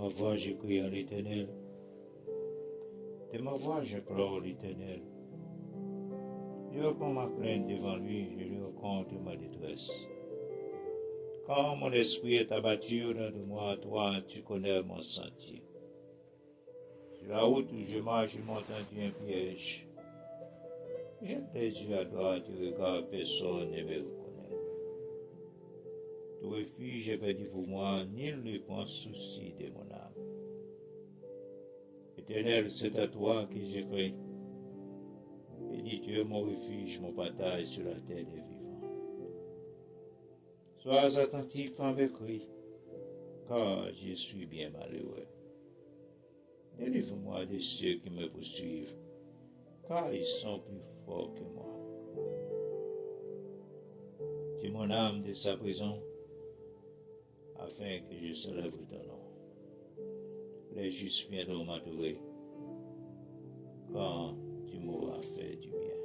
ma voix, je crie à l'Éternel. De ma voix, je pleure l'Éternel. Je reprends ma plainte devant lui, je lui raconte ma détresse. Quand mon esprit est abattu au-dedans de moi, toi, tu connais mon sentier. Sur la route où je marche, je m'entends un piège. J'ai les yeux à droite, tu regardes, personne ne me reconnaît. Tout refuge est perdu pour moi, nul ne prend souci de mon âme. Éternel, c'est à toi que je crie. Et dis, tu es mon refuge, mon partage sur la terre des vivants. Sois attentif à mes cris, car je suis bien malheureux. Délivre-moi de ceux qui me poursuivent, car ils sont plus forts que moi. Tire mon âme de sa prison, afin que je célèbre ton nom. Les justes viendront m'adorer, quand tu m'auras fait du bien.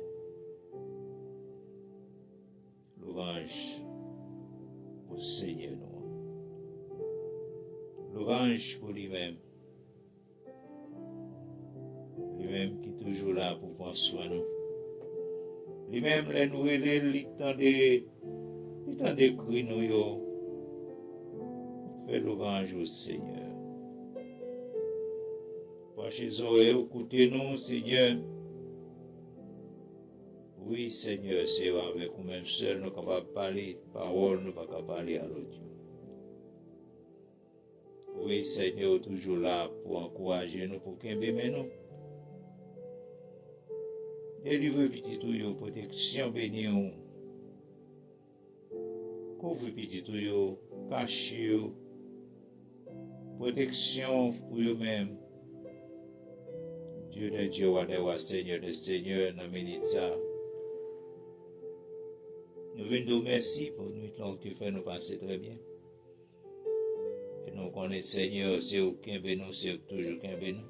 Louange pour Seigneur nous. Louange pour lui-même. Lui-même qui est toujours là pour prendre soin de nous. Lui-même les nous relève, il t'en décrit nous yo. Fais louange au Seigneur. Penchez les oreilles, écoutez nous, Seigneur. Oui, Seigneur, c'est avec nous-mêmes seuls, nous sommes capables de parler, parole, nous ne sommes pas capables de parler à l'autre. Oui, Seigneur, toujours là pour encourager nous, pour qu'il nous. Délivre petit tout, protection bénie. Couvre petit tout, caché, protection pour eux-mêmes. Dieu de Dieu, roi Seigneur de Seigneur, dans minute ça. Nous venons de merci pour nous que tu fais nous passer très bien. Et nous connaissons Seigneur, c'est aucun bénou, c'est toujours aucun bénou.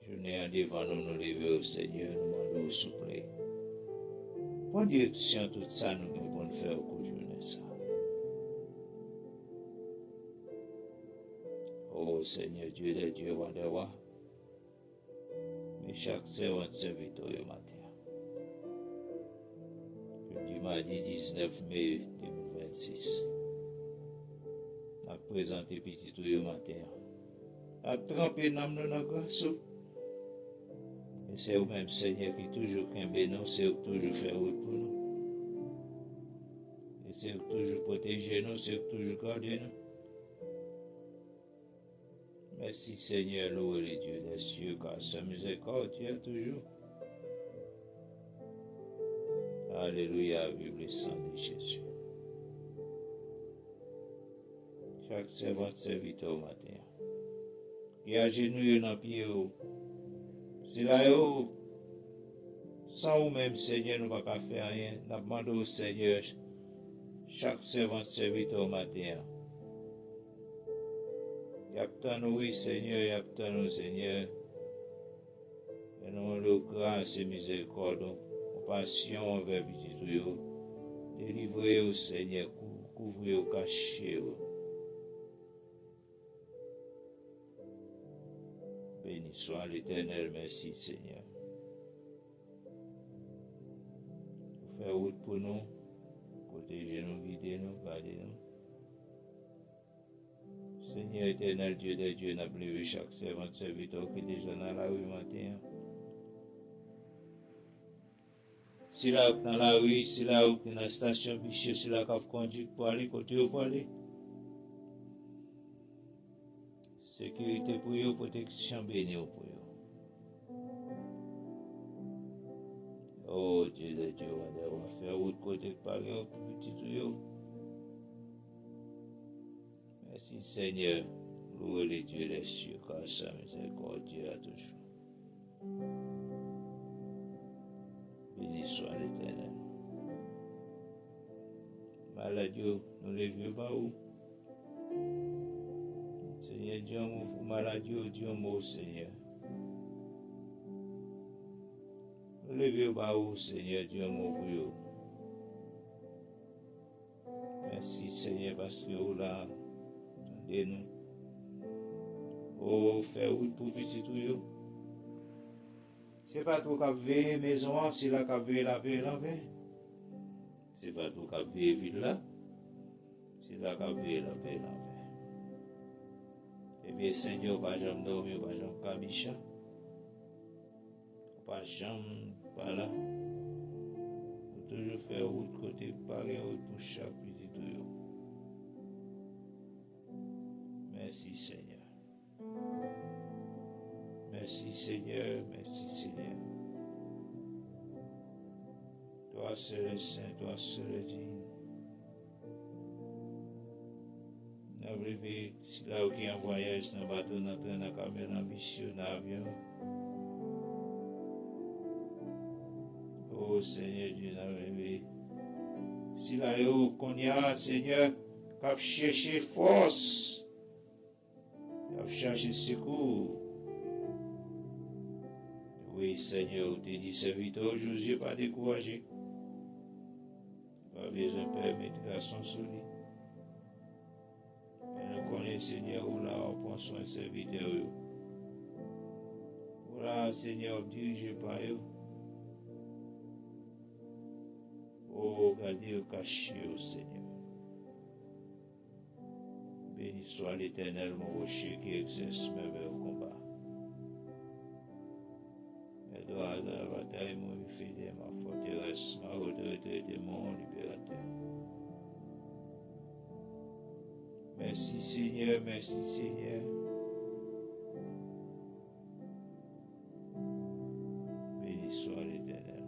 Je n'ai devant nous, nous lever au Seigneur, nous demandons au souple. Prends direction tout ça, nous devons faire au cours de journée ça. Oh Seigneur, Dieu de Dieu, roi de roi. Mais chaque servant serviteur au matin. Le mardi 19 mai 2026. On a présenté petit tout au matin. On a trempé dans la grâce. Et c'est vous-même, Seigneur, qui toujours qu'un nous, c'est vous toujours faire route pour nous. Et c'est vous toujours protéger nous, c'est vous toujours garder nous. Merci, Seigneur, loué les dieux des cieux, car sa miséricorde est toujours. Alléluia, vive le sang de Jésus. Chaque servante serviteur au matin, qui a genouillé dans le pied, c'est là, sans vous-même, Seigneur, nous ne pouvons pas faire rien. Nous demandons au Seigneur, chaque servante serviteur au matin. Il y a tant de oui, Seigneur, il y a tant de Seigneur. Et nous le grâce et miséricorde, compassion envers petit tout. Délivrez au Seigneur, couvrez au cachet. Béni soit l'Éternel, merci Seigneur. Vous faites route pour nous, protégez-nous, guidez-nous, gardez-nous. Seigneur éternel, Dieu des dieux, n'a levé chaque servant serviteur qui est déjà dans la rue matin. Si là dans la rue, si là dans la station Bicheux, si là qu'on conduit pour aller côté où pour aller. Sécurité pour eux, protection bénie pour eux. Oh Dieu de Dieu, on va faire autre côté par eux, petit tout. Merci Seigneur, louez les dieux des cieux, car sa miséricorde à toujours. Béni soit l'Éternel. Maladie, nous les vieux pas où. Seigneur Dieu, mon maladie, Dieu mon Seigneur. Nous les vieux pas où, Seigneur Dieu mon vieux. Merci Seigneur parce que vous là, attendez-nous. Oh, fais route pour petit tout. C'est pas tout qui veille maison, c'est là qui veille la paix, la paix. C'est pas tout qui veille ville là, c'est là qui veille la paix, la paix. Eh bien, Seigneur, pas jamais dormir, pas jamais cabicha, pas jamais pas là. Faut toujours faire route côté pareil, route pour chaque petit tout. Merci, Seigneur. Merci Seigneur, merci Seigneur. Toi seul est saint, toi seul est digne. Nous avons si là où il y a un voyage, dans le bateau, dans le train, dans le camion, dans le bus, dans l'avion. Oh Seigneur Dieu, nous avons si là où qu'on y a, Seigneur, qu'a cherché force, qu'a cherché secours. Oui, Seigneur, tu dit serviteur Josué, pas découragé. Pas besoin de permettre garçon sur lui. Mais nous connaissons, Seigneur, où là, on prend soin de serviteur. Où là, Seigneur, dirigé par eux. Oh, gardez au caché, au Seigneur. Béni soit l'Éternel, mon rocher qui exerce même au combat. Dans la bataille, mon fidèle, ma forteresse, ma autorité et mon libérateur. Merci Seigneur, merci Seigneur. Béni soit l'Éternel.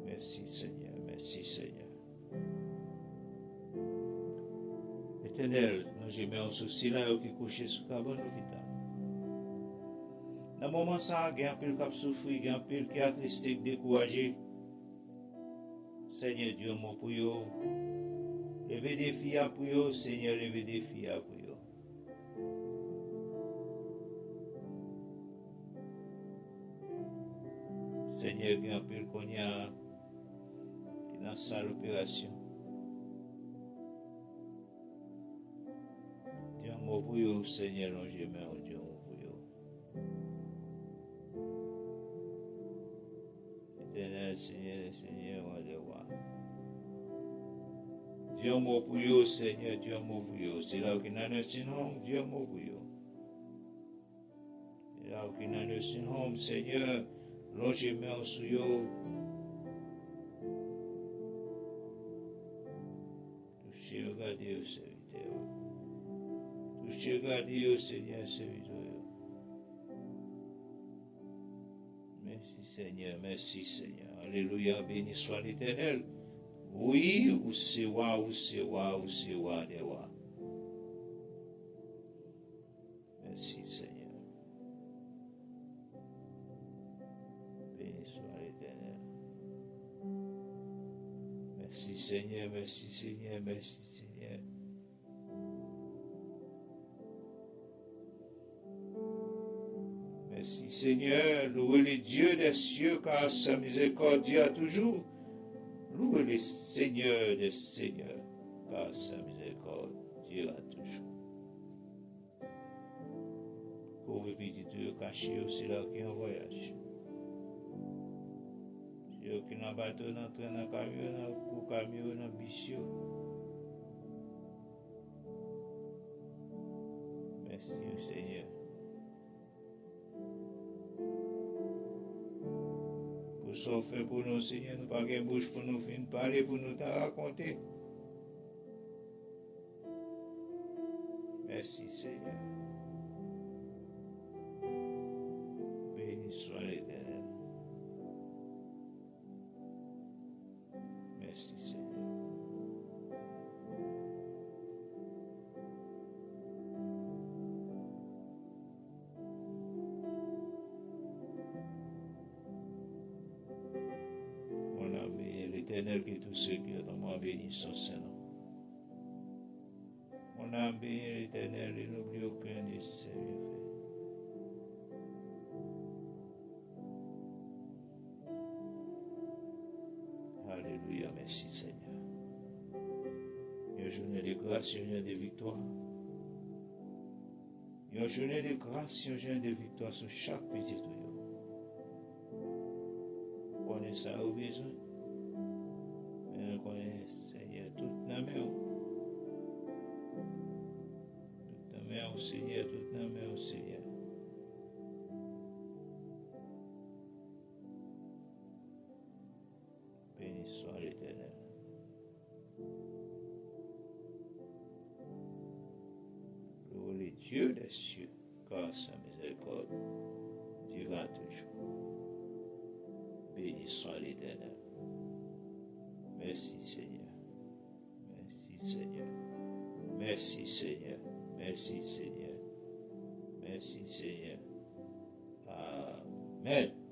Merci Seigneur, merci Seigneur. Éternel, nous j'aimons un souci là qui couché sous cabane l'hôpital. Dans le moment ça, il y a un peu qui a souffert, il y a un peu qui a attristé, découragé. Seigneur Dieu, mon pour eux. Levez des filles pour eux, Seigneur, levez des filles pour eux. Seigneur, il y a un peu qu'on y a qui est dans la salle d'opération. Mot pour vous, Seigneur, non, je mets un Dieu pour vous. Éternel, Seigneur, Seigneur, roi des rois. Dieu mot pour vous, Seigneur, Dieu mot pour vous. C'est là où il y a un nursing home, Dieu mot pour vous. C'est là où il y a un nursing home, Seigneur, non, je mets un sur vous. Touchez, regardez, Seigneur. Touchez, regardez au Seigneur, serviteur. Merci Seigneur, merci Seigneur. Alléluia, béni soit l'Éternel. Oui, ou c'est roi, ou c'est roi, ou c'est roi des rois. Merci Seigneur. Béni soit l'Éternel. Merci Seigneur, merci Seigneur, merci Seigneur. Merci Seigneur, louez le Dieu des cieux car sa miséricorde a toujours. Louez le Seigneur des seigneurs car sa miséricorde a toujours. Pour vous petit caché aussi là qui est en voyage. Si vous qui dans bateau, dans train, dans camion, dans bus. Merci Seigneur. Pour fait pour nous, Seigneur, nous pas de bouche pour nous finir parler, pour nous raconter. Merci Seigneur. Béni soit l'Éternel. Merci Seigneur. L'Éternel qui est tout ce qui est dans moi béni son Saint-Nom. Mon âme bénit l'Éternel et n'oublie aucun de ses bienfaits. Alléluia, Merci Seigneur. Une journée de grâce, une journée de victoire. Une journée de grâce, une journée de victoire sur chaque petit truc. On connaît ça au besoin. Mais on connaît Seigneur toute la main. Toute la main au Seigneur, toute la main au Seigneur. Béni soit l'Éternel. Louez le Dieu des cieux, car sa miséricorde durera toujours. Béni soit l'Éternel. Merci Seigneur. Merci Seigneur. Merci Seigneur. Merci Seigneur. Merci Seigneur. Amen.